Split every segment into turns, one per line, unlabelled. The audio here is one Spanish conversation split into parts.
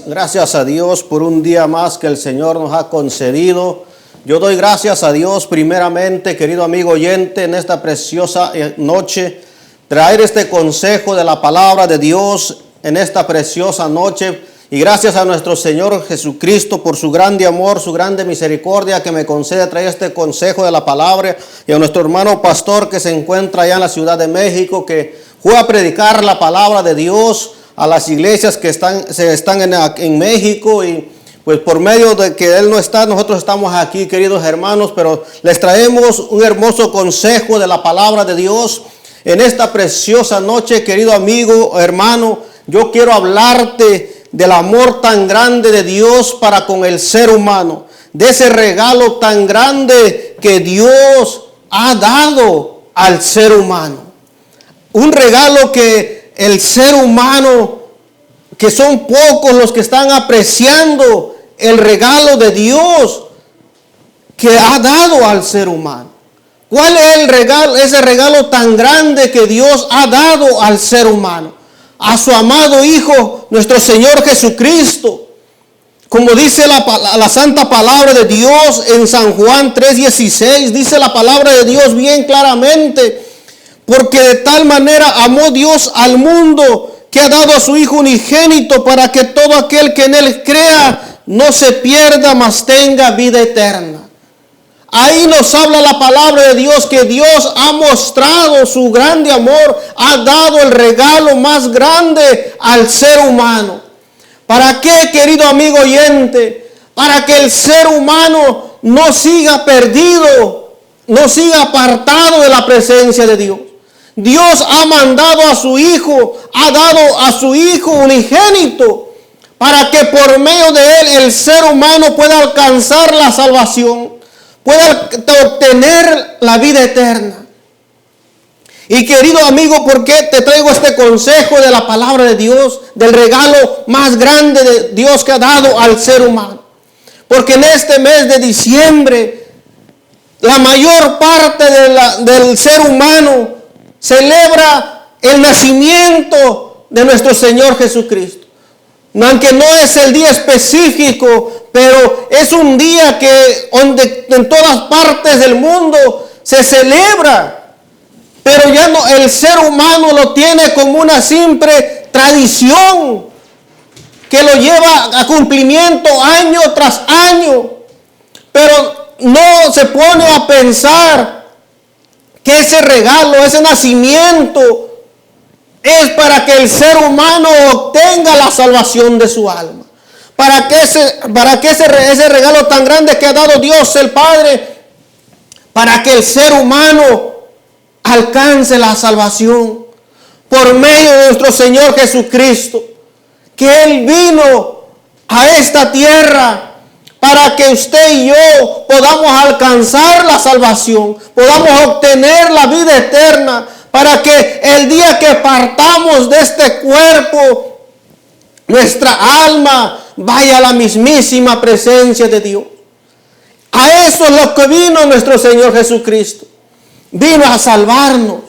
Gracias a Dios por un día más que el Señor nos ha concedido. Yo doy gracias a Dios primeramente, querido amigo oyente, en esta preciosa noche, traer este consejo de la palabra de Dios en esta preciosa noche. Y gracias a nuestro Señor Jesucristo por su grande amor, su grande misericordia que me concede traer este consejo de la palabra. Y a nuestro hermano pastor que se encuentra allá en la Ciudad de México, que fue a predicar la palabra de Dios a las iglesias que están en México, y pues por medio de que él no está, nosotros estamos aquí, queridos hermanos, pero les traemos un hermoso consejo de la palabra de Dios en esta preciosa noche. Querido amigo, hermano, yo quiero hablarte del amor tan grande de Dios para con el ser humano, de ese regalo tan grande que Dios ha dado al ser humano. Un regalo que el ser humano, que son pocos los que están apreciando el regalo de Dios que ha dado al ser humano. ¿Cuál es el regalo, ese regalo tan grande que Dios ha dado al ser humano? A su amado Hijo, nuestro Señor Jesucristo. Como dice la santa palabra de Dios en San Juan 3:16, dice la palabra de Dios bien claramente: porque de tal manera amó Dios al mundo, que ha dado a su Hijo unigénito, para que todo aquel que en Él crea no se pierda, mas tenga vida eterna. Ahí nos habla la palabra de Dios, que Dios ha mostrado su grande amor, ha dado el regalo más grande al ser humano. ¿Para qué, querido amigo oyente? Para que el ser humano no siga perdido, no siga apartado de la presencia de Dios. Dios ha mandado a su Hijo, ha dado a su Hijo unigénito, para que por medio de Él el ser humano pueda alcanzar la salvación, pueda obtener la vida eterna. Y querido amigo, ¿por qué te traigo este consejo de la palabra de Dios, del regalo más grande de Dios que ha dado al ser humano? Porque en este mes de diciembre, la mayor parte del ser humano celebra el nacimiento de nuestro Señor Jesucristo. Aunque no es el día específico, pero es un día que en todas partes del mundo se celebra. Pero ya no, el ser humano lo tiene como una simple tradición que lo lleva a cumplimiento año tras año. Pero no se pone a pensar que ese regalo, ese nacimiento, es para que el ser humano obtenga la salvación de su alma. Para que ese regalo tan grande que ha dado Dios el Padre, para que el ser humano alcance la salvación por medio de nuestro Señor Jesucristo, que Él vino a esta tierra para que usted y yo podamos alcanzar la salvación, podamos obtener la vida eterna, para que el día que partamos de este cuerpo, nuestra alma vaya a la mismísima presencia de Dios. A eso es lo que vino nuestro Señor Jesucristo. Vino a salvarnos,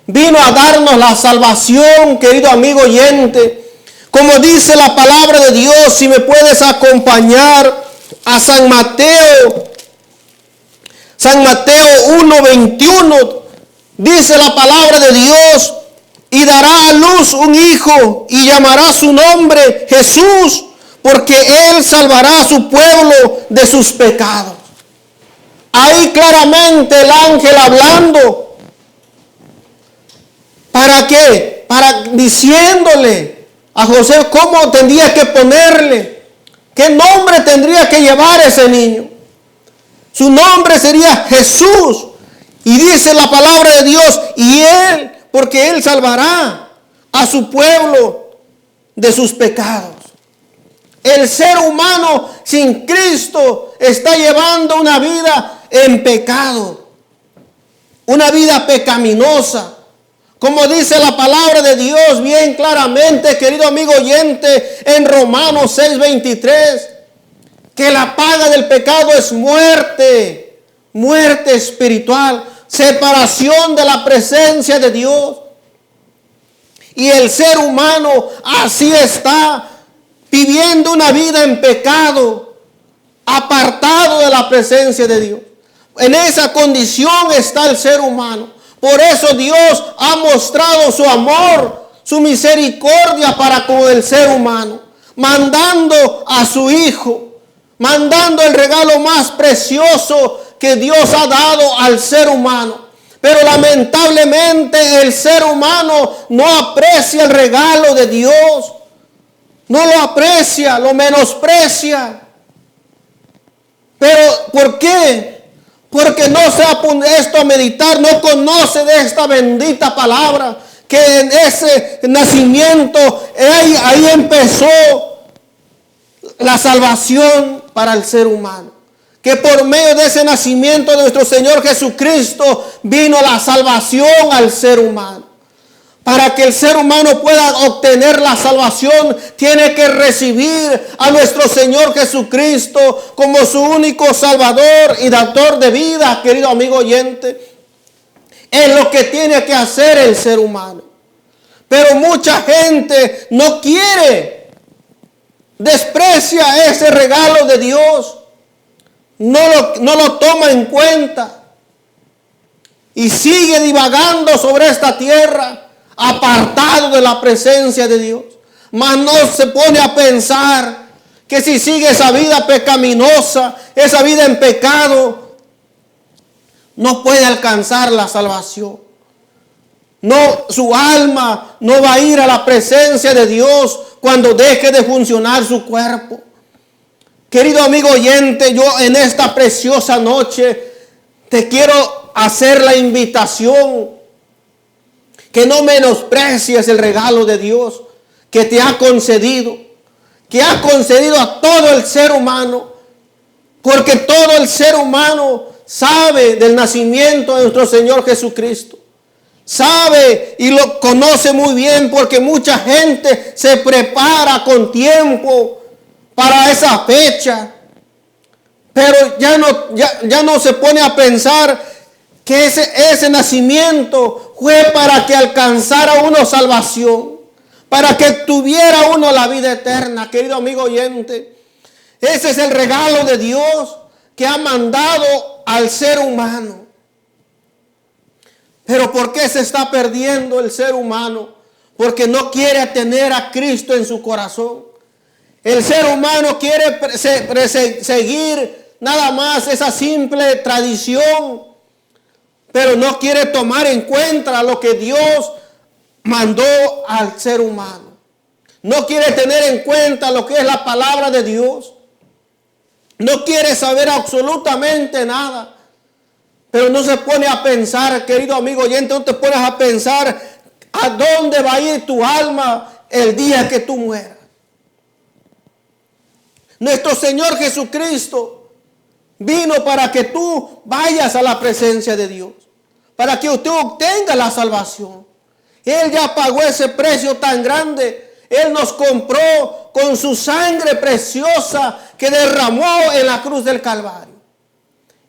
vino a darnos la salvación, querido amigo oyente. Como dice la palabra de Dios, si me puedes acompañar a San Mateo 1:21, dice la palabra de Dios: y dará a luz un hijo, y llamará su nombre Jesús, porque él salvará a su pueblo de sus pecados. Ahí claramente el ángel hablando. ¿Para qué? Diciéndole a José cómo tendría que ponerle, qué nombre tendría que llevar ese niño. Su nombre sería Jesús. Y dice la palabra de Dios: y él, porque él salvará a su pueblo de sus pecados. El ser humano sin Cristo está llevando una vida en pecado, una vida pecaminosa. Como dice la palabra de Dios bien claramente, querido amigo oyente, en Romanos 6:23, que la paga del pecado es muerte, muerte espiritual, separación de la presencia de Dios. Y el ser humano así está viviendo una vida en pecado, apartado de la presencia de Dios. En esa condición está el ser humano. Por eso Dios ha mostrado su amor, su misericordia para con el ser humano, mandando a su Hijo, mandando el regalo más precioso que Dios ha dado al ser humano. Pero lamentablemente el ser humano no aprecia el regalo de Dios. No lo aprecia, lo menosprecia. Pero ¿por qué? Porque no se ha puesto a meditar, no conoce de esta bendita palabra, que en ese nacimiento, ahí empezó la salvación para el ser humano. Que por medio de ese nacimiento de nuestro Señor Jesucristo vino la salvación al ser humano. Para que el ser humano pueda obtener la salvación, tiene que recibir a nuestro Señor Jesucristo como su único Salvador y dador de vida, querido amigo oyente. Es lo que tiene que hacer el ser humano. Pero mucha gente no quiere, desprecia ese regalo de Dios, no lo toma en cuenta y sigue divagando sobre esta tierra, apartado de la presencia de Dios. Mas no se pone a pensar que si sigue esa vida pecaminosa, esa vida en pecado, no puede alcanzar la salvación. No, su alma no va a ir a la presencia de Dios cuando deje de funcionar su cuerpo. Querido amigo oyente, yo en esta preciosa noche te quiero hacer la invitación que no menosprecies el regalo de Dios que te ha concedido, que ha concedido a todo el ser humano, porque todo el ser humano sabe del nacimiento de nuestro Señor Jesucristo. Sabe y lo conoce muy bien, porque mucha gente se prepara con tiempo para esa fecha, pero ya no se pone a pensar que ese nacimiento fue para que alcanzara uno salvación, para que tuviera uno la vida eterna. Querido amigo oyente, ese es el regalo de Dios que ha mandado al ser humano. Pero ¿por qué se está perdiendo el ser humano? Porque no quiere tener a Cristo en su corazón. El ser humano quiere seguir nada más esa simple tradición, pero no quiere tomar en cuenta lo que Dios mandó al ser humano. No quiere tener en cuenta lo que es la palabra de Dios. No quiere saber absolutamente nada. Pero no se pone a pensar, querido amigo oyente, no te pones a pensar a dónde va a ir tu alma el día que tú mueras. Nuestro Señor Jesucristo vino para que tú vayas a la presencia de Dios, para que usted obtenga la salvación. Él ya pagó ese precio tan grande. Él nos compró con su sangre preciosa que derramó en la cruz del Calvario.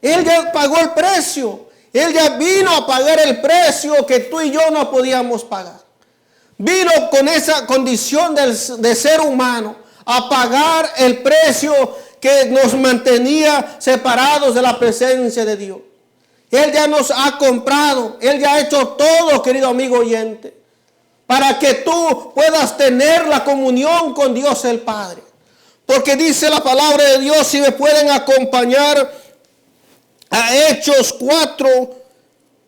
Él ya pagó el precio. Él ya vino a pagar el precio que tú y yo no podíamos pagar. Vino con esa condición de ser humano a pagar el precio que nos mantenía separados de la presencia de Dios. Él ya nos ha comprado. Él ya ha hecho todo, querido amigo oyente, para que tú puedas tener la comunión con Dios el Padre. Porque dice la palabra de Dios, si me pueden acompañar a Hechos 4,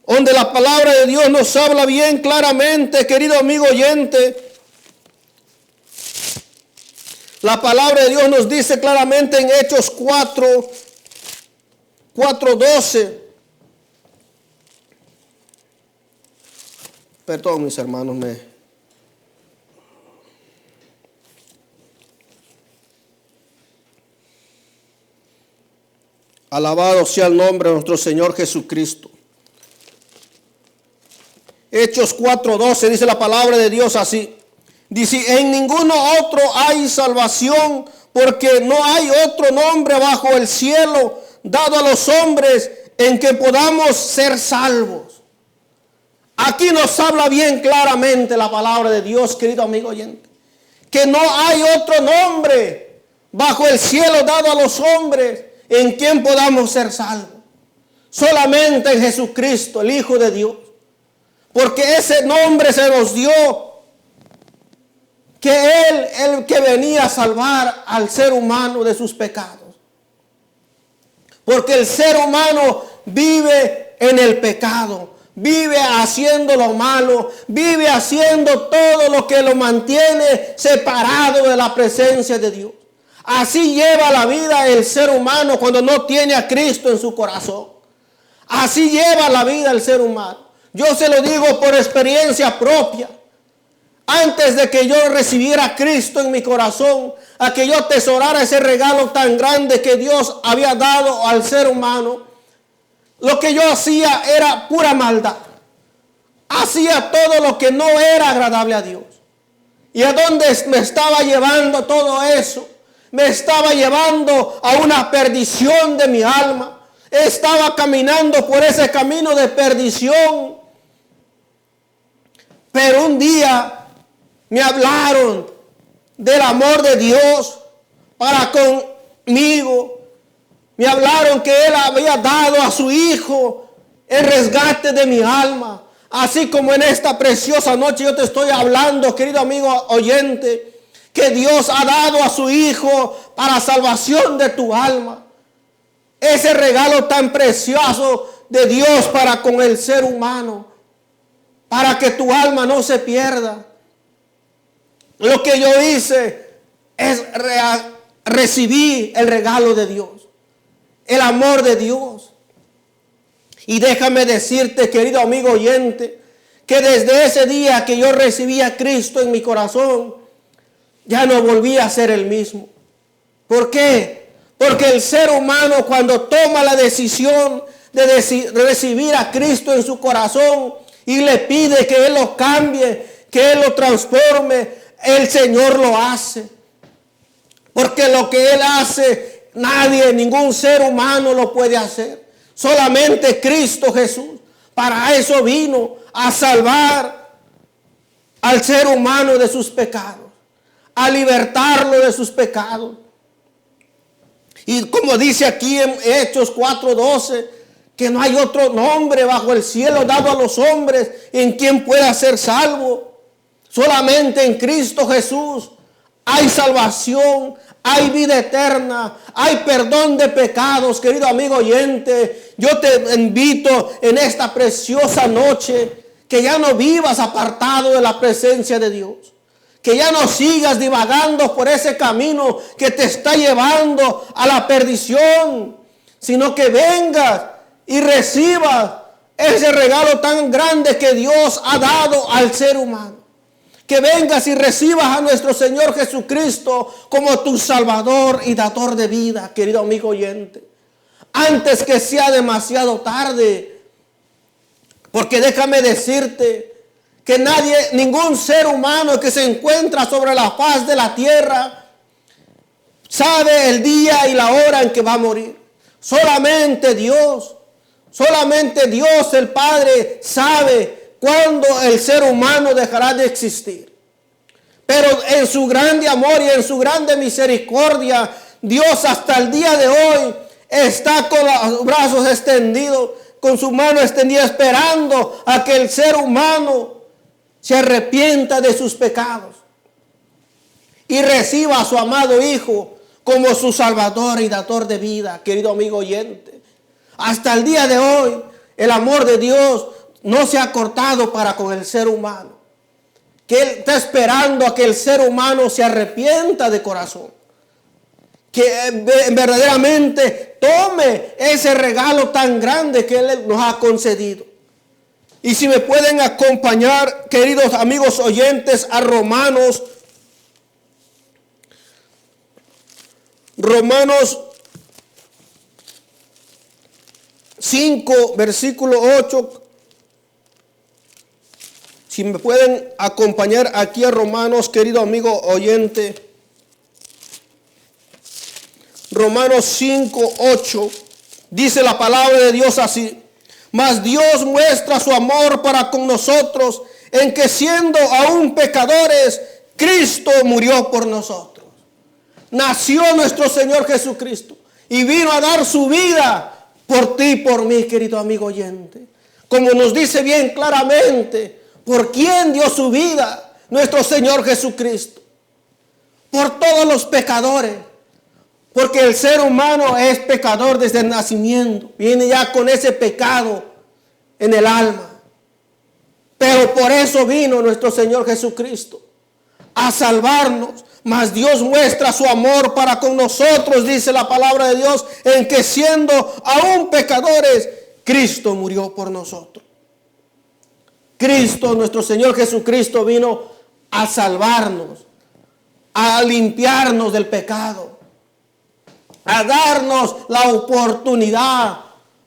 donde la palabra de Dios nos habla bien claramente, querido amigo oyente. La palabra de Dios nos dice claramente en Hechos 4:12. Perdón, mis hermanos, alabado sea el nombre de nuestro Señor Jesucristo. Hechos 4:12 dice la palabra de Dios así. Dice, en ninguno otro hay salvación, porque no hay otro nombre bajo el cielo dado a los hombres en que podamos ser salvos. Aquí nos habla bien claramente la palabra de Dios, querido amigo oyente, que no hay otro nombre bajo el cielo dado a los hombres en quien podamos ser salvos. Solamente en Jesucristo, el Hijo de Dios. Porque ese nombre se nos dio, que Él, el que venía a salvar al ser humano de sus pecados. Porque el ser humano vive en el pecado, vive haciendo lo malo, vive haciendo todo lo que lo mantiene separado de la presencia de Dios. Así lleva la vida el ser humano cuando no tiene a Cristo en su corazón. Así lleva la vida el ser humano. Yo se lo digo por experiencia propia. Antes de que yo recibiera a Cristo en mi corazón, a que yo atesorara ese regalo tan grande que Dios había dado al ser humano, lo que yo hacía era pura maldad. Hacía todo lo que no era agradable a Dios. ¿Y a dónde me estaba llevando todo eso? Me estaba llevando a una perdición de mi alma. Estaba caminando por ese camino de perdición. Pero un día me hablaron del amor de Dios para conmigo. Me hablaron que Él había dado a su Hijo el rescate de mi alma. Así como en esta preciosa noche yo te estoy hablando, querido amigo oyente, que Dios ha dado a su Hijo para salvación de tu alma. Ese regalo tan precioso de Dios para con el ser humano, para que tu alma no se pierda. Lo que yo hice es recibí el regalo de Dios, el amor de Dios. Y déjame decirte, querido amigo oyente, que desde ese día que yo recibí a Cristo en mi corazón, ya no volví a ser el mismo. ¿Por qué? Porque el ser humano, cuando toma la decisión de recibir a Cristo en su corazón y le pide que Él lo cambie, que Él lo transforme, el Señor lo hace. Porque lo que Él hace, nadie, ningún ser humano lo puede hacer. Solamente Cristo Jesús. Para eso vino, a salvar al ser humano de sus pecados, a libertarlo de sus pecados. Y como dice aquí en Hechos 4:12, que no hay otro nombre bajo el cielo dado a los hombres en quien pueda ser salvo. Solamente en Cristo Jesús hay salvación, hay vida eterna, hay perdón de pecados. Querido amigo oyente, yo te invito en esta preciosa noche que ya no vivas apartado de la presencia de Dios. Que ya no sigas divagando por ese camino que te está llevando a la perdición, sino que vengas y recibas ese regalo tan grande que Dios ha dado al ser humano. Que vengas y recibas a nuestro Señor Jesucristo como tu Salvador y dador de vida, querido amigo oyente. Antes que sea demasiado tarde. Porque déjame decirte que nadie, ningún ser humano que se encuentra sobre la faz de la tierra sabe el día y la hora en que va a morir. Solamente Dios el Padre sabe cuándo el ser humano dejará de existir. Pero en su grande amor y en su grande misericordia, Dios hasta el día de hoy está con los brazos extendidos, con su mano extendida, esperando a que el ser humano se arrepienta de sus pecados y reciba a su amado Hijo como su Salvador y dador de vida, querido amigo oyente. Hasta el día de hoy, el amor de Dios no se ha cortado para con el ser humano. Que Él está esperando a que el ser humano se arrepienta de corazón. Que verdaderamente tome ese regalo tan grande que Él nos ha concedido. Y si me pueden acompañar, queridos amigos oyentes, a Romanos 5, versículo 8. Si me pueden acompañar aquí a Romanos, querido amigo oyente. Romanos 5, 8. Dice la palabra de Dios así. Mas Dios muestra su amor para con nosotros en que siendo aún pecadores, Cristo murió por nosotros. Nació nuestro Señor Jesucristo y vino a dar su vida por ti y por mí, querido amigo oyente. Como nos dice bien claramente, ¿por quién dio su vida? Nuestro Señor Jesucristo. Por todos los pecadores. Porque el ser humano es pecador desde el nacimiento. Viene ya con ese pecado en el alma. Pero por eso vino nuestro Señor Jesucristo a salvarnos. Mas Dios muestra su amor para con nosotros, dice la palabra de Dios, en que siendo aún pecadores, Cristo murió por nosotros. Cristo, nuestro Señor Jesucristo, vino a salvarnos, a limpiarnos del pecado, a darnos la oportunidad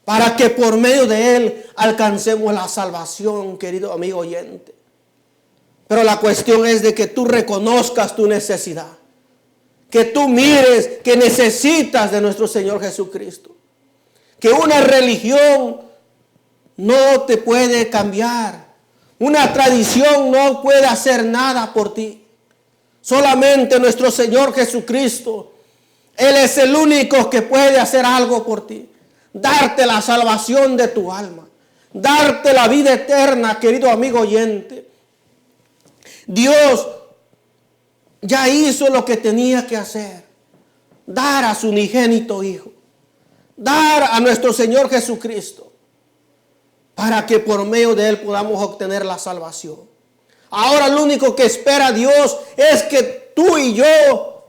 para que por medio de Él alcancemos la salvación, querido amigo oyente. Pero la cuestión es de que tú reconozcas tu necesidad, que tú mires que necesitas de nuestro Señor Jesucristo, que una religión no te puede cambiar, una tradición no puede hacer nada por ti. Solamente nuestro Señor Jesucristo, Él es el único que puede hacer algo por ti, darte la salvación de tu alma, darte la vida eterna, querido amigo oyente. Dios ya hizo lo que tenía que hacer, dar a su unigénito Hijo, dar a nuestro Señor Jesucristo, para que por medio de Él podamos obtener la salvación. Ahora lo único que espera Dios es que tú y yo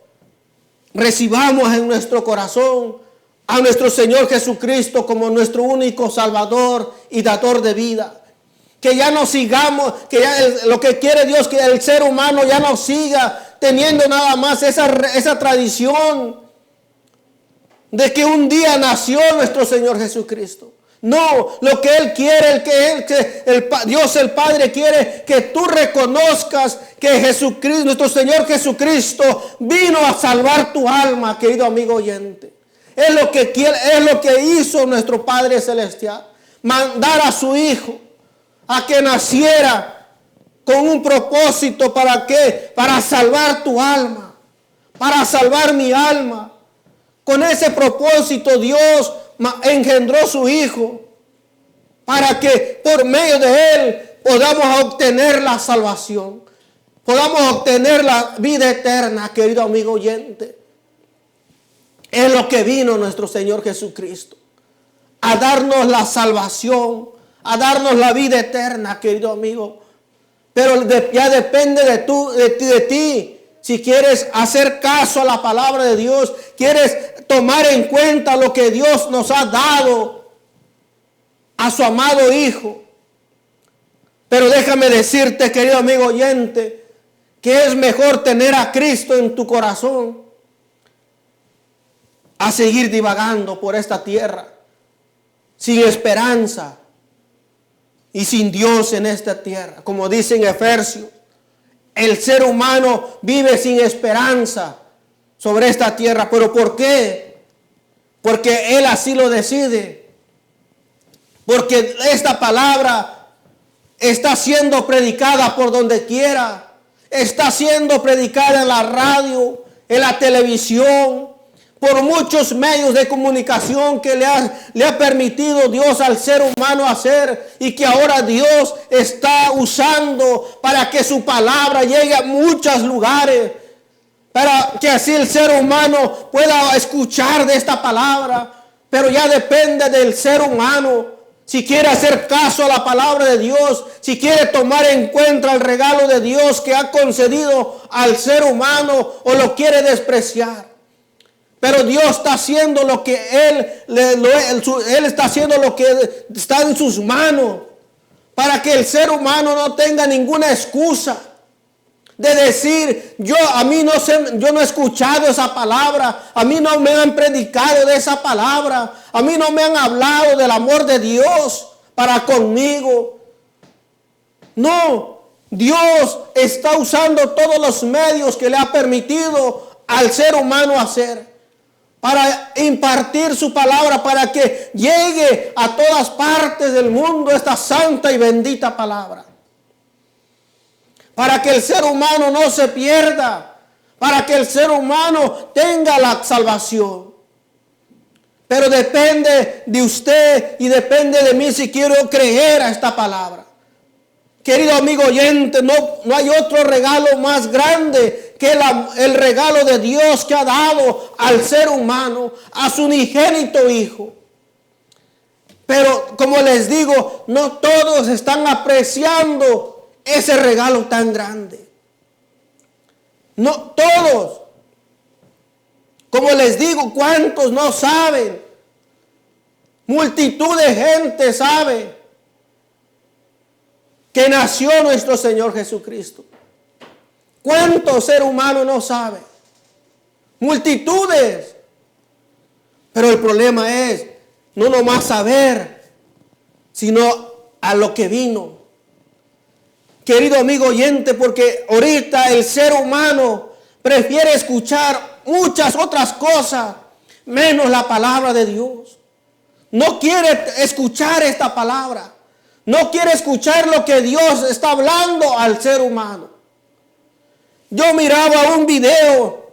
recibamos en nuestro corazón a nuestro Señor Jesucristo como nuestro único Salvador y dador de vida. Que ya no sigamos, que ya lo que quiere Dios, que el ser humano ya no siga teniendo nada más esa tradición de que un día nació nuestro Señor Jesucristo. No, lo que Él quiere, Dios el Padre quiere que tú reconozcas que Jesucristo, nuestro Señor Jesucristo, vino a salvar tu alma, querido amigo oyente. Es lo que quiere, es lo que hizo nuestro Padre Celestial, mandar a su Hijo a que naciera con un propósito. ¿Para qué? Para salvar tu alma, para salvar mi alma. Con ese propósito Dios engendró su Hijo para que por medio de Él podamos obtener la salvación, podamos obtener la vida eterna, querido amigo oyente. Es lo que vino nuestro Señor Jesucristo, a darnos la salvación, a darnos la vida eterna, querido amigo. Pero ya depende de ti. Si quieres hacer caso a la palabra de Dios, quieres tomar en cuenta lo que Dios nos ha dado a su amado Hijo. Pero déjame decirte, querido amigo oyente, que es mejor tener a Cristo en tu corazón a seguir divagando por esta tierra sin esperanza y sin Dios en esta tierra. Como dice en Efesios, el ser humano vive sin esperanza sobre esta tierra. ¿Pero por qué? Porque Él así lo decide. Porque esta palabra está siendo predicada por donde quiera. Está siendo predicada en la radio, en la televisión, por muchos medios de comunicación que le ha permitido Dios al ser humano hacer, y que ahora Dios está usando para que su palabra llegue a muchos lugares, para que así el ser humano pueda escuchar de esta palabra. Pero ya depende del ser humano si quiere hacer caso a la palabra de Dios, si quiere tomar en cuenta el regalo de Dios que ha concedido al ser humano, o lo quiere despreciar. Pero Dios está haciendo lo que Él está haciendo lo que está en sus manos, para que el ser humano no tenga ninguna excusa de decir, yo no he escuchado esa palabra, a mí no me han predicado de esa palabra, a mí no me han hablado del amor de Dios para conmigo. No, Dios está usando todos los medios que le ha permitido al ser humano hacer, para impartir su palabra, para que llegue a todas partes del mundo esta santa y bendita palabra. para que el ser humano no se pierda, para que el ser humano tenga la salvación. Pero depende de usted y depende de mí si quiero creer a esta palabra. Querido amigo oyente, no hay otro regalo más grande que el regalo de Dios que ha dado al ser humano, a su unigénito Hijo. Pero como les digo, no todos están apreciando ese regalo tan grande. No todos. Como les digo, ¿cuántos no saben? Multitud de gente sabe que nació nuestro Señor Jesucristo. ¿Cuántos ser humano no sabe? Multitudes. Pero el problema es no nomás saber, sino a lo que vino. Querido amigo oyente, porque ahorita el ser humano prefiere escuchar muchas otras cosas, menos la palabra de Dios. No quiere escuchar esta palabra. No quiere escuchar lo que Dios está hablando al ser humano. Yo miraba un video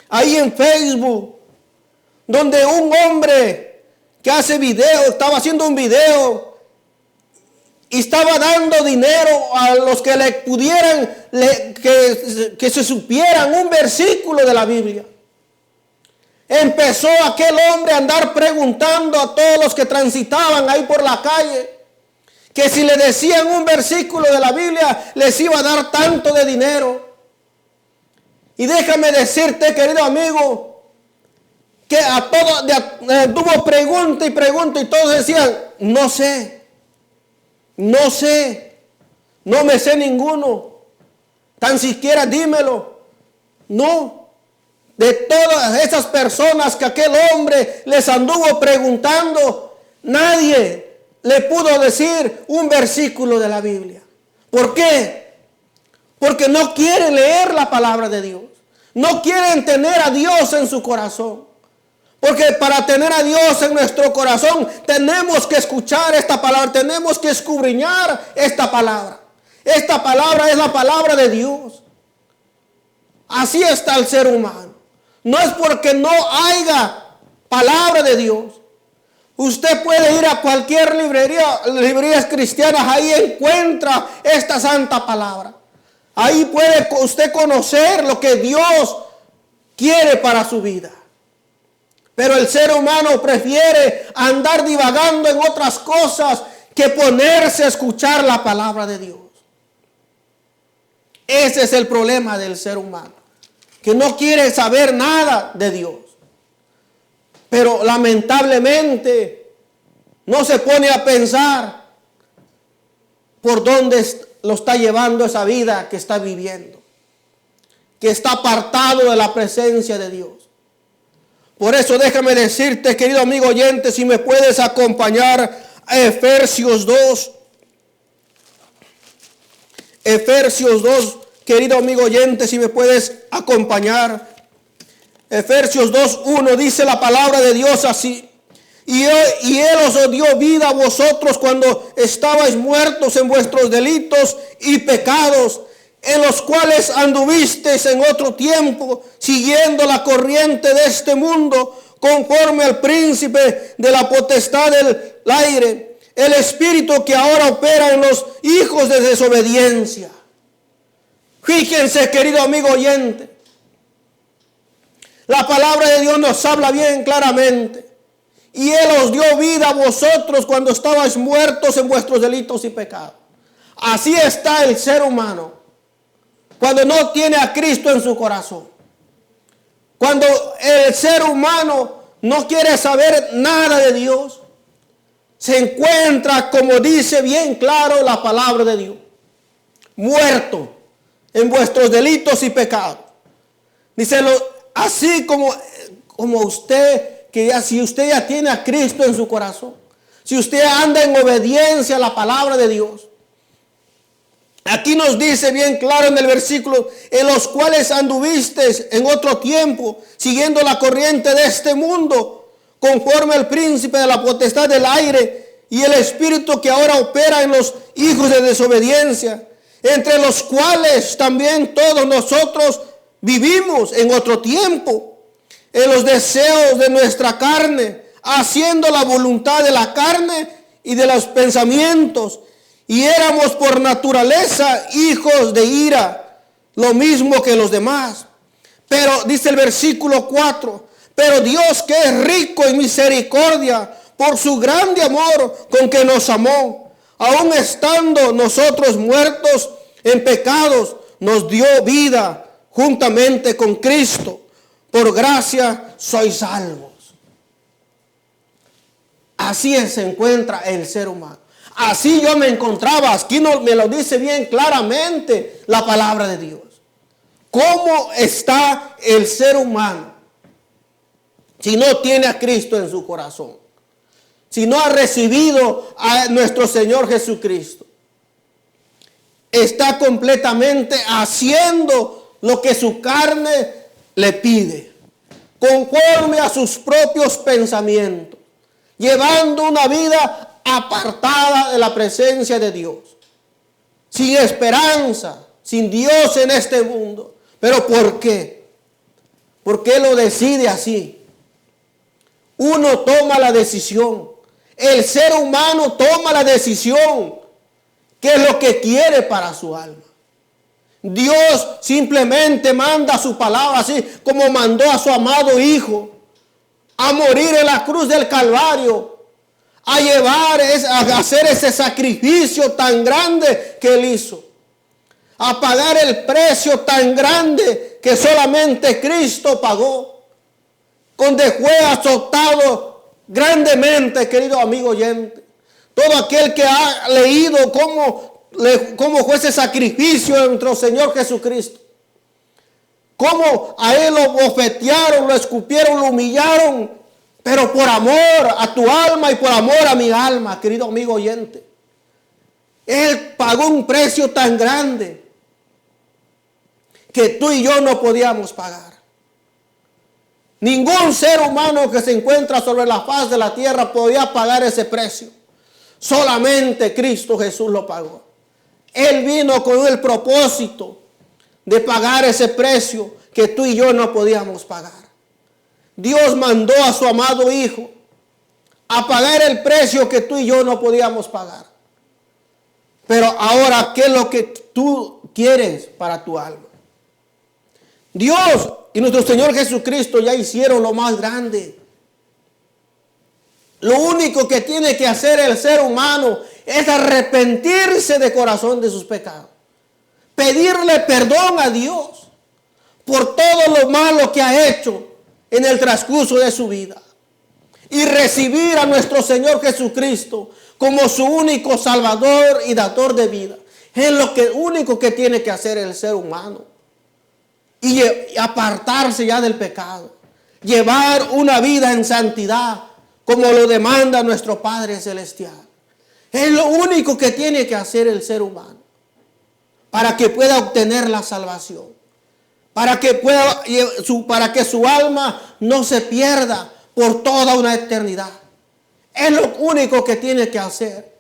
ahí en Facebook, donde un hombre que hace video, estaba haciendo un video y estaba dando dinero a los que le pudieran, que se supieran un versículo de la Biblia. Empezó aquel hombre a andar preguntando a todos los que transitaban ahí por la calle, que si le decían un versículo de la Biblia, les iba a dar tanto de dinero. Y déjame decirte, querido amigo, que a todos tuvo pregunta y todos decían, no sé, no me sé ninguno, tan siquiera dímelo. No. De todas esas personas que aquel hombre les anduvo preguntando, nadie le pudo decir un versículo de la Biblia. ¿Por qué? Porque no quieren leer la palabra de Dios. No quieren tener a Dios en su corazón. Porque para tener a Dios en nuestro corazón tenemos que escuchar esta palabra, tenemos que escudriñar esta palabra. Esta palabra es la palabra de Dios. Así está el ser humano. No es porque no haya palabra de Dios. Usted puede ir a cualquier librerías cristianas, ahí encuentra esta santa palabra. Ahí puede usted conocer lo que Dios quiere para su vida. Pero el ser humano prefiere andar divagando en otras cosas que ponerse a escuchar la palabra de Dios. Ese es el problema del ser humano, que no quiere saber nada de Dios. Pero lamentablemente no se pone a pensar por dónde lo está llevando esa vida que está viviendo, que está apartado de la presencia de Dios. Por eso déjame decirte, querido amigo oyente, si me puedes acompañar a Efesios 2. Efesios 2, querido amigo oyente, si me puedes acompañar. Efesios 2:1 dice la palabra de Dios así: y él os dio vida a vosotros cuando estabais muertos en vuestros delitos y pecados, en los cuales anduvisteis en otro tiempo, siguiendo la corriente de este mundo, conforme al príncipe de la potestad del aire, el espíritu que ahora opera en los hijos de desobediencia. Fíjense, querido amigo oyente, la palabra de Dios nos habla bien claramente. Y Él os dio vida a vosotros cuando estabais muertos en vuestros delitos y pecados. Así está el ser humano cuando no tiene a Cristo en su corazón. Cuando el ser humano no quiere saber nada de Dios, se encuentra, como dice bien claro la palabra de Dios, muerto en vuestros delitos y pecados. Dice, así como usted, que ya, si usted ya tiene a Cristo en su corazón, si usted anda en obediencia a la palabra de Dios, aquí nos dice bien claro en el versículo: en los cuales anduvisteis en otro tiempo, siguiendo la corriente de este mundo, conforme al príncipe de la potestad del aire y el espíritu que ahora opera en los hijos de desobediencia, entre los cuales también todos nosotros vivimos en otro tiempo, en los deseos de nuestra carne, haciendo la voluntad de la carne y de los pensamientos, y éramos por naturaleza hijos de ira, lo mismo que los demás. Pero dice el versículo 4, pero Dios, que es rico en misericordia, por su grande amor con que nos amó, aun estando nosotros muertos en pecados, nos dio vida juntamente con Cristo. Por gracia sois salvos. Así se encuentra el ser humano. Así yo me encontraba. Aquí me lo dice bien claramente la palabra de Dios. ¿Cómo está el ser humano si no tiene a Cristo en su corazón? Si no ha recibido a nuestro Señor Jesucristo. Está completamente haciendo lo que su carne le pide, conforme a sus propios pensamientos, llevando una vida apartada de la presencia de Dios, sin esperanza, sin Dios en este mundo. ¿Pero por qué? ¿Por qué lo decide así? Uno toma la decisión. El ser humano toma la decisión. ¿Qué es lo que quiere para su alma? Dios simplemente manda su palabra, así como mandó a su amado Hijo a morir en la cruz del Calvario, a hacer ese sacrificio tan grande que Él hizo, a pagar el precio tan grande que solamente Cristo pagó, donde fue azotado grandemente, querido amigo oyente. Todo aquel que ha leído cómo fue ese sacrificio de nuestro Señor Jesucristo, cómo a Él lo bofetearon, lo escupieron, lo humillaron, pero por amor a tu alma y por amor a mi alma, querido amigo oyente. Él pagó un precio tan grande que tú y yo no podíamos pagar. Ningún ser humano que se encuentra sobre la faz de la tierra podía pagar ese precio. Solamente Cristo Jesús lo pagó. Él vino con el propósito de pagar ese precio que tú y yo no podíamos pagar. Dios mandó a su amado Hijo a pagar el precio que tú y yo no podíamos pagar. Pero ahora, ¿qué es lo que tú quieres para tu alma? Dios y nuestro Señor Jesucristo ya hicieron lo más grande. Lo único que tiene que hacer el ser humano es arrepentirse de corazón de sus pecados. Pedirle perdón a Dios por todo lo malo que ha hecho en el transcurso de su vida. Y recibir a nuestro Señor Jesucristo como su único Salvador y dador de vida. Es lo único que tiene que hacer el ser humano. Y apartarse ya del pecado. Llevar una vida en santidad, como lo demanda nuestro Padre Celestial. Es lo único que tiene que hacer el ser humano para que pueda obtener la salvación, para que su alma no se pierda por toda una eternidad. Es lo único que tiene que hacer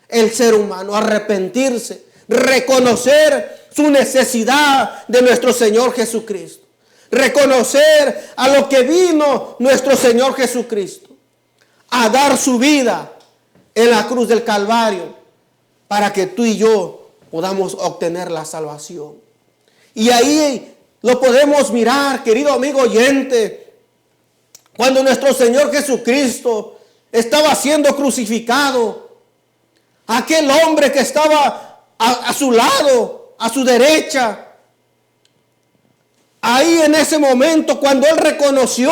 el ser humano, arrepentirse, reconocer su necesidad de nuestro Señor Jesucristo, reconocer a lo que vino nuestro Señor Jesucristo, a dar su vida en la cruz del Calvario para que tú y yo podamos obtener la salvación. Y ahí lo podemos mirar, querido amigo oyente, cuando nuestro Señor Jesucristo estaba siendo crucificado, aquel hombre que estaba a su lado, a su derecha, ahí en ese momento cuando él reconoció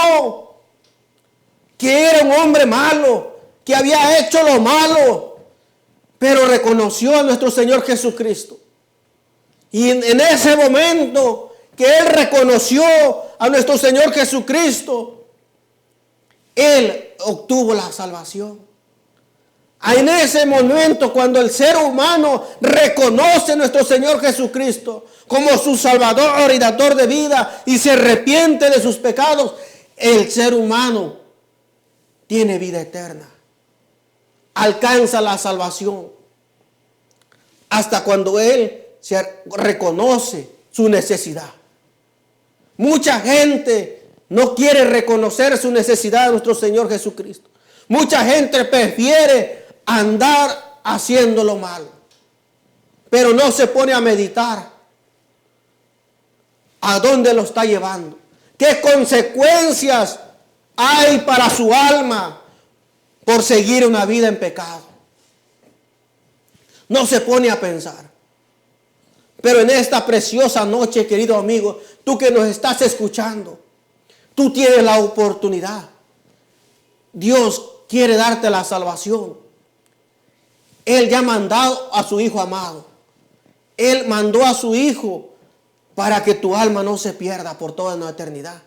que era un hombre malo, que había hecho lo malo, pero reconoció a nuestro Señor Jesucristo. Y en ese momento que él reconoció a nuestro Señor Jesucristo, él obtuvo la salvación. En ese momento, cuando el ser humano reconoce a nuestro Señor Jesucristo como su Salvador y dador de vida y se arrepiente de sus pecados, el ser humano tiene vida eterna. Alcanza la salvación hasta cuando él se reconoce su necesidad. Mucha gente no quiere reconocer su necesidad de nuestro Señor Jesucristo. Mucha gente prefiere andar haciendo lo malo, pero no se pone a meditar a dónde lo está llevando, qué consecuencias hay para su alma por seguir una vida en pecado. No se pone a pensar. Pero en esta preciosa noche, querido amigo, tú que nos estás escuchando, tú tienes la oportunidad. Dios quiere darte la salvación. Él ya ha mandado a su Hijo amado. Él mandó a su Hijo para que tu alma no se pierda por toda una eternidad,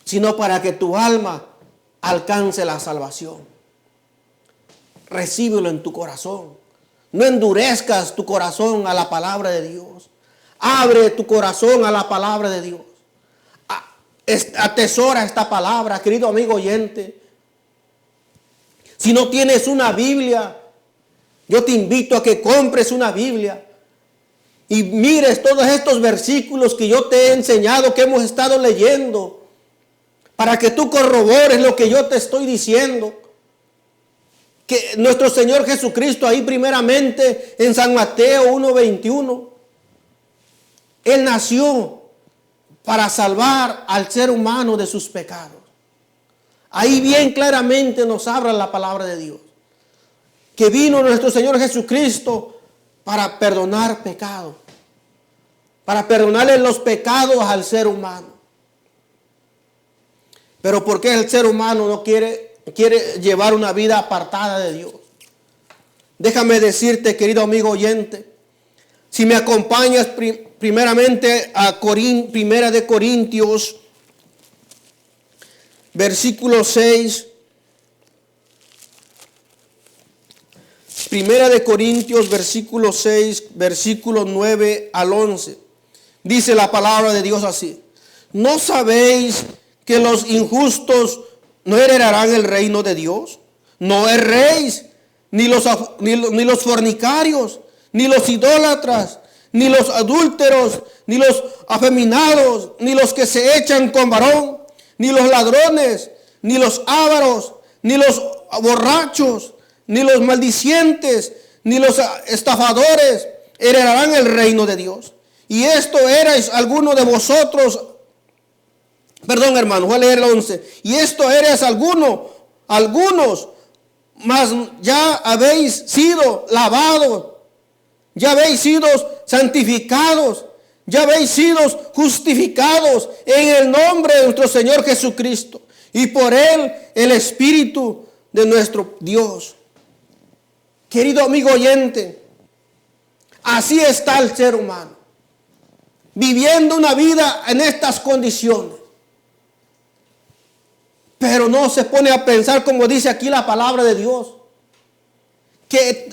sino para que tu alma alcance la salvación. Recíbelo en tu corazón. No endurezcas tu corazón a la palabra de Dios. Abre tu corazón a la palabra de Dios. Atesora esta palabra, querido amigo oyente. Si no tienes una Biblia, yo te invito a que compres una Biblia y mires todos estos versículos que yo te he enseñado, que hemos estado leyendo, para que tú corrobores lo que yo te estoy diciendo. Que nuestro Señor Jesucristo, ahí primeramente en San Mateo 1:21, Él nació para salvar al ser humano de sus pecados. Ahí bien claramente nos habla la palabra de Dios, que vino nuestro Señor Jesucristo para perdonar pecados, para perdonarle los pecados al ser humano. Pero ¿por qué el ser humano no quiere llevar una vida apartada de Dios? Déjame decirte, querido amigo oyente, si me acompañas primeramente a Primera de Corintios, versículo 6. Primera de Corintios, versículo 6, versículo 9 al 11. Dice la palabra de Dios así: ¿no sabéis que los injustos no heredarán el reino de Dios? No erréis, ni los fornicarios, ni los idólatras, ni los adúlteros, ni los afeminados, ni los que se echan con varón, ni los ladrones, ni los ávaros, ni los borrachos, ni los maldicientes, ni los estafadores heredarán el reino de Dios. Y esto erais alguno de vosotros. Perdón, hermano, voy a leer el 11. Y esto eres algunos, mas ya habéis sido lavados, ya habéis sido santificados, ya habéis sido justificados en el nombre de nuestro Señor Jesucristo y por Él el Espíritu de nuestro Dios. Querido amigo oyente, así está el ser humano, viviendo una vida en estas condiciones. Pero no se pone a pensar, como dice aquí la palabra de Dios, que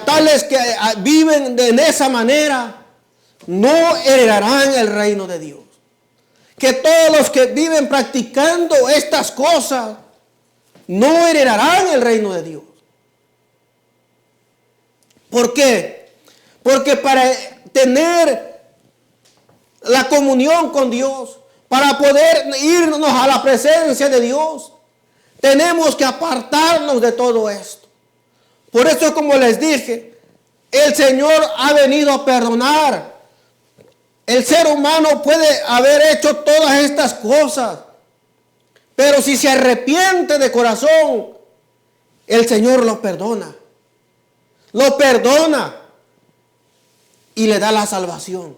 tales que viven en esa manera no heredarán el reino de Dios. Que todos los que viven practicando estas cosas no heredarán el reino de Dios. ¿Por qué? Porque para tener la comunión con Dios, para poder irnos a la presencia de Dios, tenemos que apartarnos de todo esto. Por eso, como les dije, el Señor ha venido a perdonar. El ser humano puede haber hecho todas estas cosas, pero si se arrepiente de corazón, el Señor lo perdona. Lo perdona y le da la salvación.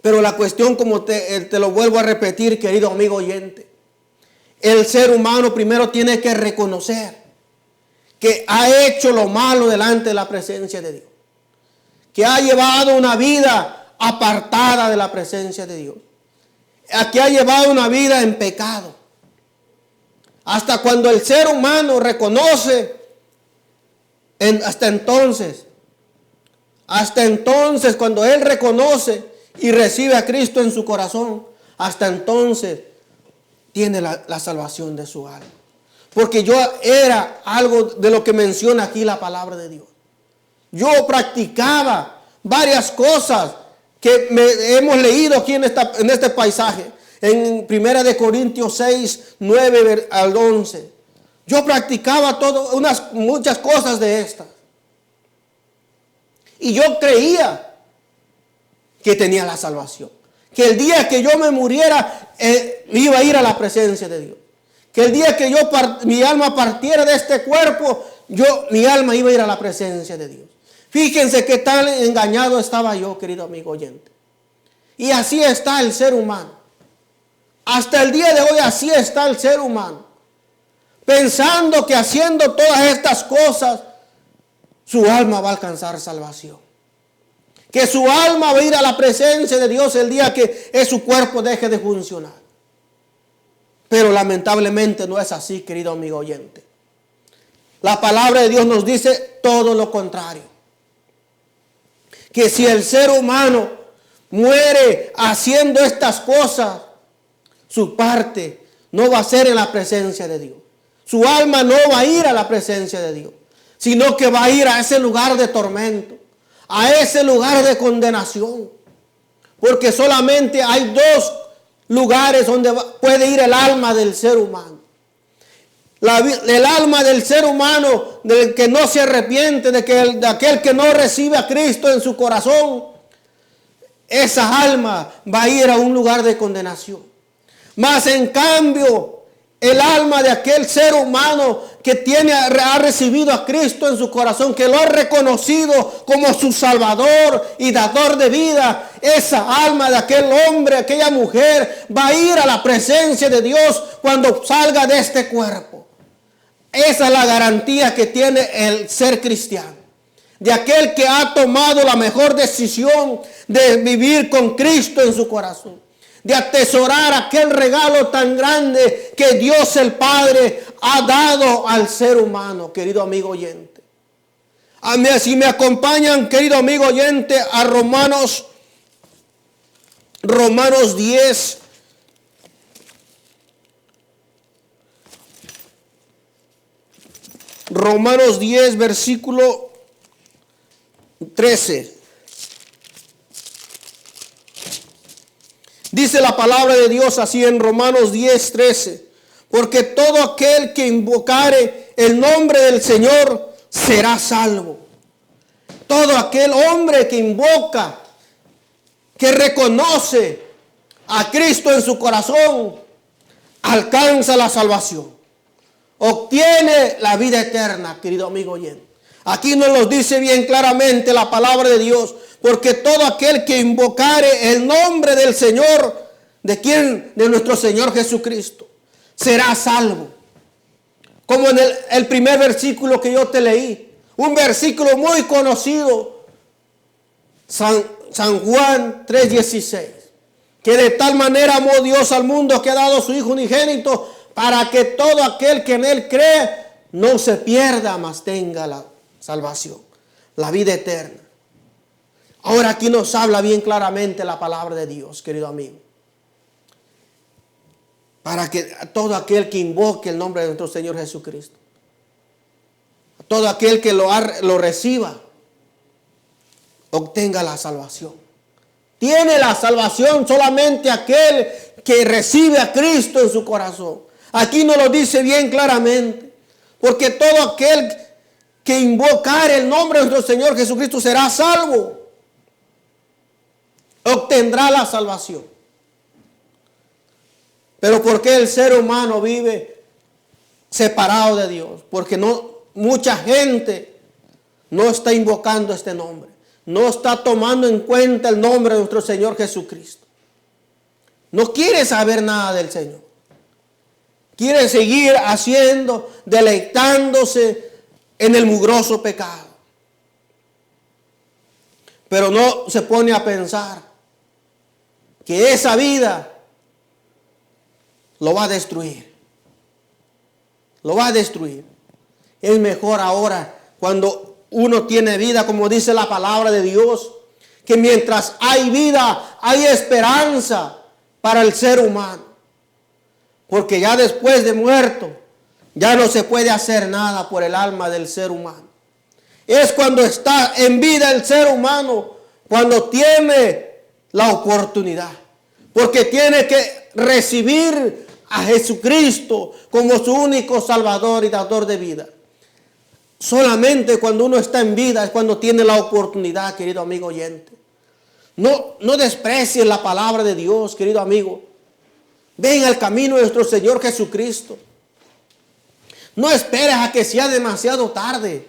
Pero la cuestión, como te lo vuelvo a repetir, querido amigo oyente, el ser humano primero tiene que reconocer que ha hecho lo malo delante de la presencia de Dios, que ha llevado una vida apartada de la presencia de Dios, que ha llevado una vida en pecado. Hasta cuando el ser humano reconoce, hasta entonces, cuando él reconoce y recibe a Cristo en su corazón, hasta entonces tiene la salvación de su alma. Porque yo era algo de lo que menciona aquí la palabra de Dios. Yo practicaba varias cosas que hemos leído aquí en este pasaje. En 1 Corintios 6, 9 al 11. Yo practicaba muchas cosas de estas. Y yo creía que tenía la salvación. Que el día que yo me muriera, iba a ir a la presencia de Dios. Que el día que mi alma partiera de este cuerpo, mi alma iba a ir a la presencia de Dios. Fíjense qué tan engañado estaba yo, querido amigo oyente. Y así está el ser humano. Hasta el día de hoy así está el ser humano. Pensando que haciendo todas estas cosas, su alma va a alcanzar salvación. Que su alma va a ir a la presencia de Dios el día que su cuerpo deje de funcionar. Pero lamentablemente no es así, querido amigo oyente. La palabra de Dios nos dice todo lo contrario. Que si el ser humano muere haciendo estas cosas, su parte no va a ser en la presencia de Dios. Su alma no va a ir a la presencia de Dios, sino que va a ir a ese lugar de tormento, a ese lugar de condenación. Porque solamente hay dos lugares donde puede ir el alma del ser humano. El alma del ser humano, del que no se arrepiente, de aquel que no recibe a Cristo en su corazón, esa alma va a ir a un lugar de condenación. Mas en cambio, el alma de aquel ser humano que ha recibido a Cristo en su corazón, que lo ha reconocido como su Salvador y dador de vida, esa alma de aquel hombre, aquella mujer, va a ir a la presencia de Dios cuando salga de este cuerpo. Esa es la garantía que tiene el ser cristiano. De aquel que ha tomado la mejor decisión de vivir con Cristo en su corazón. De atesorar aquel regalo tan grande que Dios el Padre ha dado al ser humano, querido amigo oyente. Si me acompañan, querido amigo oyente, a Romanos 10. Romanos 10, versículo 13. Dice la palabra de Dios así en Romanos 10, 13. Porque todo aquel que invocare el nombre del Señor será salvo. Todo aquel hombre que invoca, que reconoce a Cristo en su corazón, alcanza la salvación. Obtiene la vida eterna, querido amigo oyente. Aquí nos lo dice bien claramente la palabra de Dios. Porque todo aquel que invocare el nombre del Señor, ¿de quién? De nuestro Señor Jesucristo, será salvo. Como en el primer versículo que yo te leí. Un versículo muy conocido. San Juan 3:16. Que de tal manera amó Dios al mundo que ha dado a su Hijo unigénito, para que todo aquel que en Él cree no se pierda, mas tenga la salvación, la vida eterna. Ahora aquí nos habla bien claramente la palabra de Dios, querido amigo. Para que todo aquel que invoque el nombre de nuestro Señor Jesucristo, todo aquel que lo reciba, obtenga la salvación. Tiene la salvación solamente aquel que recibe a Cristo en su corazón. Aquí nos lo dice bien claramente. Porque todo aquel que invocar el nombre de nuestro Señor Jesucristo será salvo. Obtendrá la salvación. Pero ¿por qué el ser humano vive separado de Dios? Porque mucha gente no está invocando este nombre. No está tomando en cuenta el nombre de nuestro Señor Jesucristo. No quiere saber nada del Señor. Quiere seguir haciendo, deleitándose en el mugroso pecado. Pero no se pone a pensar que esa vida lo va a destruir. Lo va a destruir. Es mejor ahora, cuando uno tiene vida, como dice la palabra de Dios, que mientras hay vida, hay esperanza para el ser humano. Porque ya después de muerto, ya no se puede hacer nada por el alma del ser humano. es cuando está en vida el ser humano, cuando tiene la oportunidad. Porque tiene que recibir a Jesucristo como su único Salvador y dador de vida. Solamente cuando uno está en vida es cuando tiene la oportunidad, querido amigo oyente. No desprecies la palabra de Dios, querido amigo. Ven al camino de nuestro Señor Jesucristo. No esperes a que sea demasiado tarde.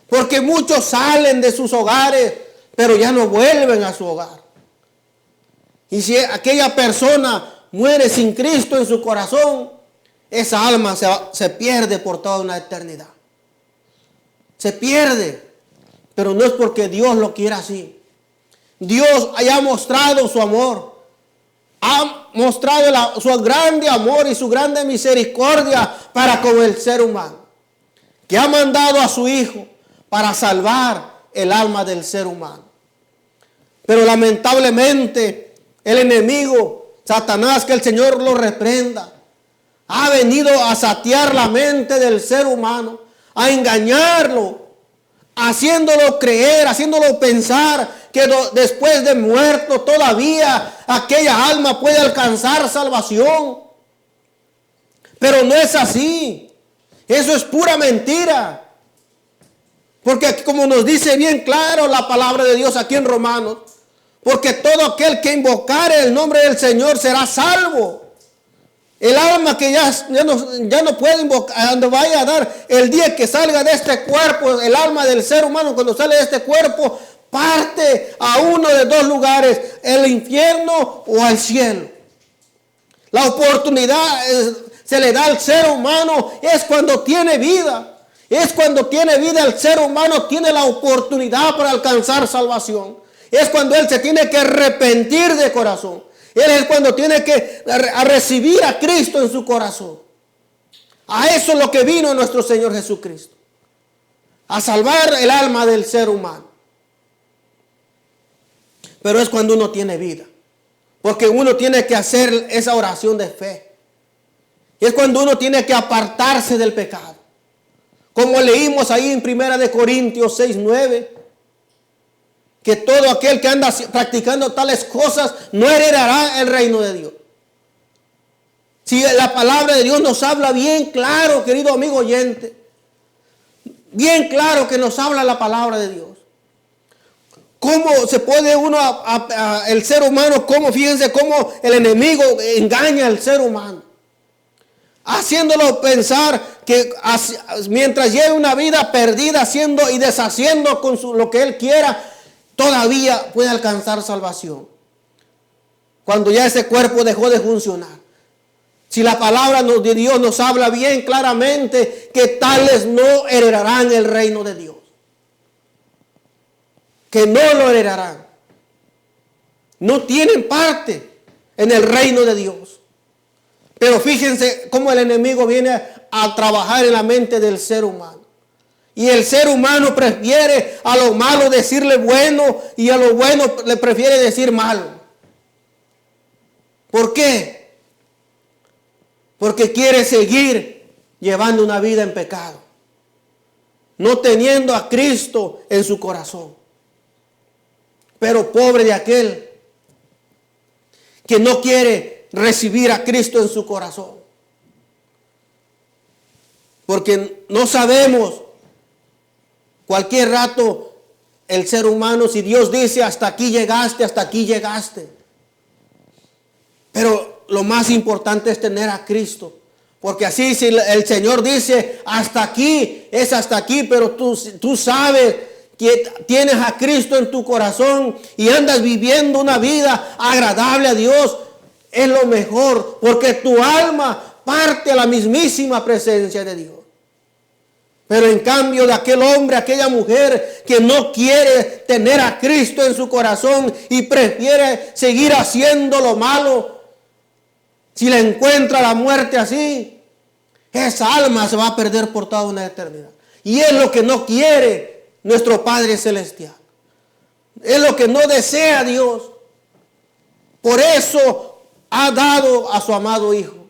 Porque muchos salen de sus hogares, pero ya no vuelven a su hogar. Y si aquella persona muere sin Cristo en su corazón, esa alma se pierde por toda una eternidad. Se pierde. Pero no es porque Dios lo quiera así. Dios haya mostrado su amor. Ha mostrado su grande amor y su grande misericordia para con el ser humano. Que ha mandado a su Hijo para salvar el alma del ser humano. Pero lamentablemente el enemigo, Satanás, que el Señor lo reprenda, ha venido a satear la mente del ser humano, a engañarlo, haciéndolo creer, haciéndolo pensar que después de muerto todavía aquella alma puede alcanzar salvación. Pero no es así. Eso es pura mentira. Porque como nos dice bien claro la palabra de Dios aquí en Romanos, porque todo aquel que invocare el nombre del Señor será salvo. El alma que ya no puede invocar, cuando vaya a dar el día que salga de este cuerpo, el alma del ser humano cuando sale de este cuerpo, parte a uno de dos lugares, el infierno o al cielo. La oportunidad se le da al ser humano es cuando tiene vida. Es cuando tiene vida el ser humano, tiene la oportunidad para alcanzar salvación. Es cuando él se tiene que arrepentir de corazón. Él es cuando tiene que recibir a Cristo en su corazón. A eso es lo que vino nuestro Señor Jesucristo. A salvar el alma del ser humano. Pero es cuando uno tiene vida. Porque uno tiene que hacer esa oración de fe. Y es cuando uno tiene que apartarse del pecado. Como leímos ahí en 1 Corintios 6:9. Que todo aquel que anda practicando tales cosas no heredará el reino de Dios. Si la palabra de Dios nos habla bien claro, querido amigo oyente. Bien claro que nos habla la palabra de Dios. ¿Cómo se puede el ser humano, fíjense cómo el enemigo engaña al ser humano? Haciéndolo pensar que mientras lleve una vida perdida haciendo y deshaciendo con lo que él quiera, todavía puede alcanzar salvación. Cuando ya ese cuerpo dejó de funcionar. Si la palabra de Dios nos habla bien claramente que tales no heredarán el reino de Dios. Que no lo heredarán. No tienen parte en el reino de Dios. Pero fíjense cómo el enemigo viene a trabajar en la mente del ser humano. Y el ser humano prefiere a lo malo decirle bueno y a lo bueno le prefiere decir malo. ¿Por qué? Porque quiere seguir llevando una vida en pecado. No teniendo a Cristo en su corazón. Pero pobre de aquel que no quiere recibir a Cristo en su corazón. Porque no sabemos cualquier rato el ser humano, si Dios dice hasta aquí llegaste, hasta aquí llegaste. Pero lo más importante es tener a Cristo. Porque así si el Señor dice hasta aquí, es hasta aquí, pero tú sabes que tienes a Cristo en tu corazón y andas viviendo una vida agradable a Dios, es lo mejor, porque tu alma parte a la mismísima presencia de Dios. Pero en cambio de aquel hombre, aquella mujer que no quiere tener a Cristo en su corazón y prefiere seguir haciendo lo malo, si le encuentra la muerte así, esa alma se va a perder por toda una eternidad. Y es lo que no quiere nuestro Padre Celestial. Es lo que no desea Dios. Por eso ha dado a su amado Hijo.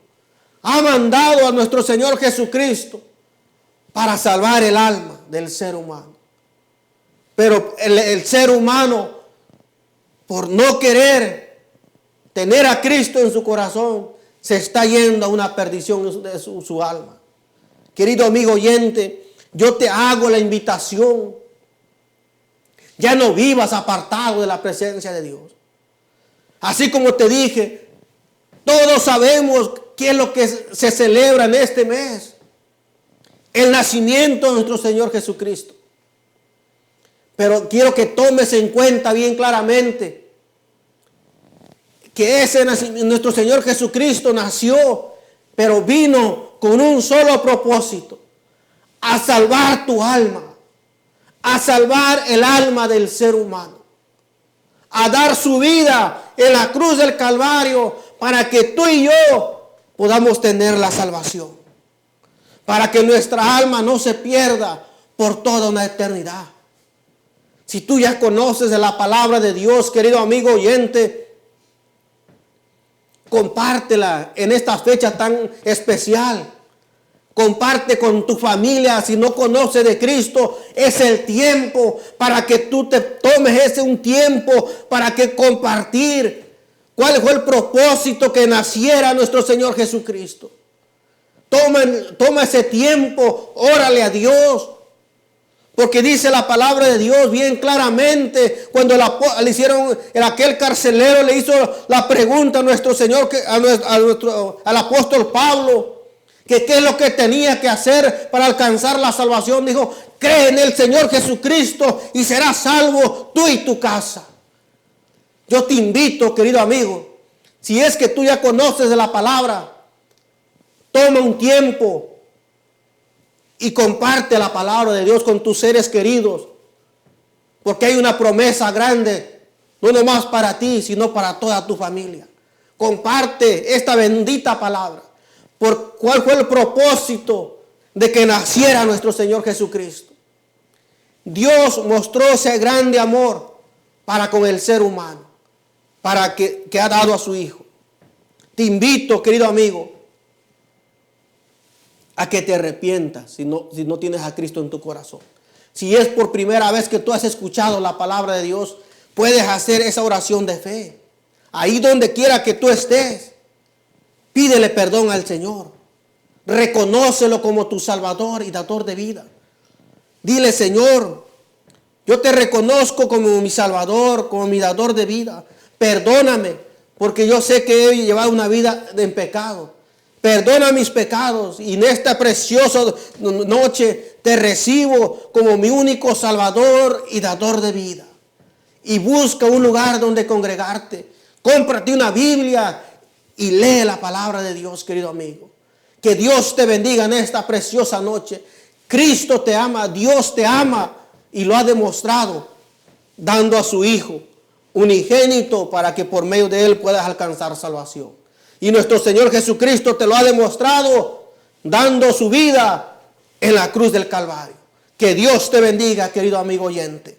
Ha mandado a nuestro Señor Jesucristo para salvar el alma del ser humano. Pero el ser humano, por no querer tener a Cristo en su corazón, se está yendo a una perdición de su alma. Querido amigo oyente, yo te hago la invitación. Ya no vivas apartado de la presencia de Dios. Así como te dije, todos sabemos qué es lo que se celebra en este mes. El nacimiento de nuestro Señor Jesucristo. Pero quiero que tomes en cuenta bien claramente que nuestro Señor Jesucristo nació, pero vino con un solo propósito: a salvar tu alma, a salvar el alma del ser humano, a dar su vida en la cruz del Calvario para que tú y yo podamos tener la salvación, para que nuestra alma no se pierda por toda una eternidad. Si tú ya conoces de la palabra de Dios, querido amigo oyente, compártela en esta fecha tan especial. Comparte con tu familia. Si no conoces de Cristo, es el tiempo para que tú te tomes un tiempo para que compartir cuál fue el propósito que naciera nuestro Señor Jesucristo. Toma ese tiempo, órale a Dios. Porque dice la palabra de Dios bien claramente, cuando le hicieron, aquel carcelero le hizo la pregunta a nuestro Señor, al apóstol Pablo, que qué es lo que tenía que hacer para alcanzar la salvación. Dijo: cree en el Señor Jesucristo y serás salvo tú y tu casa. Yo te invito, querido amigo, si es que tú ya conoces de la palabra, toma un tiempo y comparte la palabra de Dios con tus seres queridos, porque hay una promesa grande, no nomás para ti, sino para toda tu familia. Comparte esta bendita palabra. ¿Por cuál fue el propósito de que naciera nuestro Señor Jesucristo? Dios mostró ese grande amor para con el ser humano, para que ha dado a su Hijo. Te invito, querido amigo, a que te arrepientas si no tienes a Cristo en tu corazón. Si es por primera vez que tú has escuchado la palabra de Dios, puedes hacer esa oración de fe. Ahí donde quiera que tú estés, pídele perdón al Señor. Reconócelo como tu Salvador y dador de vida. Dile: Señor, yo te reconozco como mi Salvador, como mi dador de vida. Perdóname, porque yo sé que he llevado una vida en pecado. Perdona mis pecados, y en esta preciosa noche te recibo como mi único Salvador y dador de vida. Y busca un lugar donde congregarte. Cómprate una Biblia y lee la palabra de Dios, querido amigo. Que Dios te bendiga en esta preciosa noche. Cristo te ama, Dios te ama, y lo ha demostrado dando a su Hijo unigénito para que por medio de Él puedas alcanzar salvación. Y nuestro Señor Jesucristo te lo ha demostrado dando su vida en la cruz del Calvario. Que Dios te bendiga, querido amigo oyente.